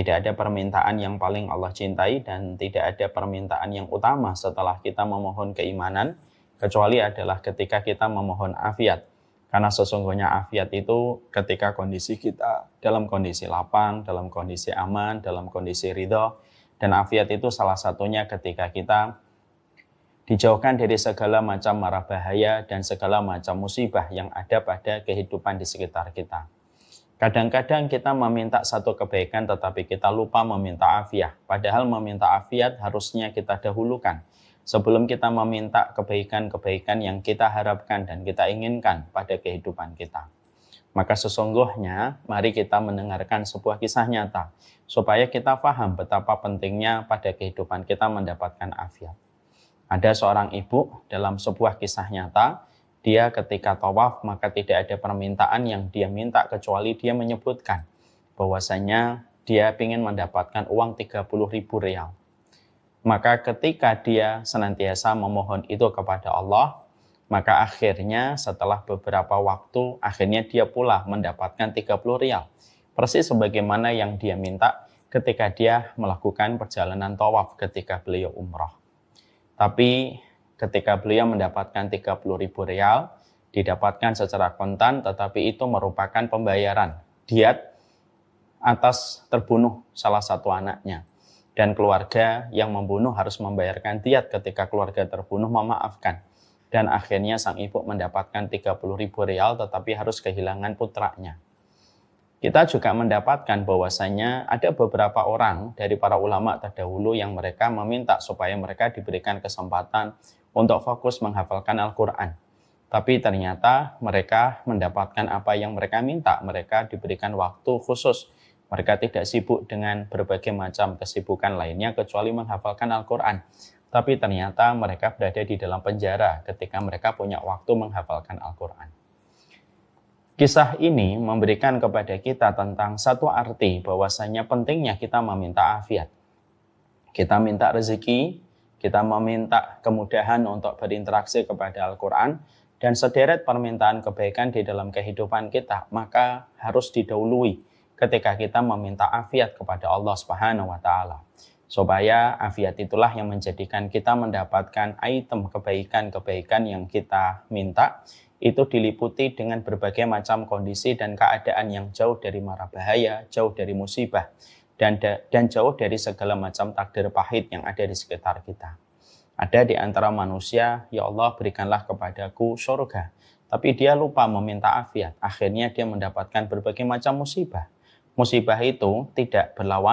Tidak ada permintaan yang paling Allah cintai dan tidak ada permintaan yang utama setelah kita memohon keimanan, kecuali adalah ketika kita memohon afiat. Karena sesungguhnya afiat itu ketika kondisi kita dalam kondisi lapang, dalam kondisi aman, dalam kondisi ridho. Dan afiat itu salah satunya ketika kita dijauhkan dari segala macam mara bahaya dan segala macam musibah yang ada pada kehidupan di sekitar kita. Kadang-kadang kita meminta satu kebaikan tetapi kita lupa meminta afiat. Padahal meminta afiat harusnya kita dahulukan sebelum kita meminta kebaikan-kebaikan yang kita harapkan dan kita inginkan pada kehidupan kita. Maka sesungguhnya mari kita mendengarkan sebuah kisah nyata supaya kita paham betapa pentingnya pada kehidupan kita mendapatkan afiat. Ada seorang ibu dalam sebuah kisah nyata. Dia ketika tawaf maka tidak ada permintaan yang dia minta kecuali dia menyebutkan bahwasanya dia ingin mendapatkan uang 30.000 rial. Maka ketika dia senantiasa memohon itu kepada Allah, maka akhirnya setelah beberapa waktu akhirnya dia pula mendapatkan 30 rial. Persis sebagaimana yang dia minta ketika dia melakukan perjalanan tawaf ketika beliau umrah. Tapi ketika beliau mendapatkan 30.000 rial, didapatkan secara kontan, tetapi itu merupakan pembayaran diat atas terbunuh salah satu anaknya. Dan keluarga yang membunuh harus membayarkan diat ketika keluarga terbunuh memaafkan. Dan akhirnya sang ibu mendapatkan 30.000 rial, tetapi harus kehilangan putranya. Kita juga mendapatkan bahwasanya ada beberapa orang dari para ulama terdahulu yang mereka meminta supaya mereka diberikan kesempatan untuk fokus menghafalkan Al-Quran. Tapi ternyata mereka mendapatkan apa yang mereka minta. Mereka diberikan waktu khusus. Mereka tidak sibuk dengan berbagai macam kesibukan lainnya kecuali menghafalkan Al-Quran. Tapi ternyata mereka berada di dalam penjara ketika mereka punya waktu menghafalkan Al-Quran. Kisah ini memberikan kepada kita tentang satu arti bahwasanya pentingnya kita meminta afiat. Kita minta rezeki, kita meminta kemudahan untuk berinteraksi kepada Al-Quran, dan sederet permintaan kebaikan di dalam kehidupan kita, maka harus didahului ketika kita meminta afiat kepada Allah Subhanahu wa Ta'ala. Supaya afiat itulah yang menjadikan kita mendapatkan item kebaikan-kebaikan yang kita minta, itu diliputi dengan berbagai macam kondisi dan keadaan yang jauh dari mara bahaya, jauh dari musibah, dan jauh dari segala macam takdir pahit yang ada di sekitar kita. Ada di antara manusia, ya Allah berikanlah kepadaku surga, tapi dia lupa meminta afiat. Akhirnya dia mendapatkan berbagai macam musibah. Musibah itu tidak berlawanan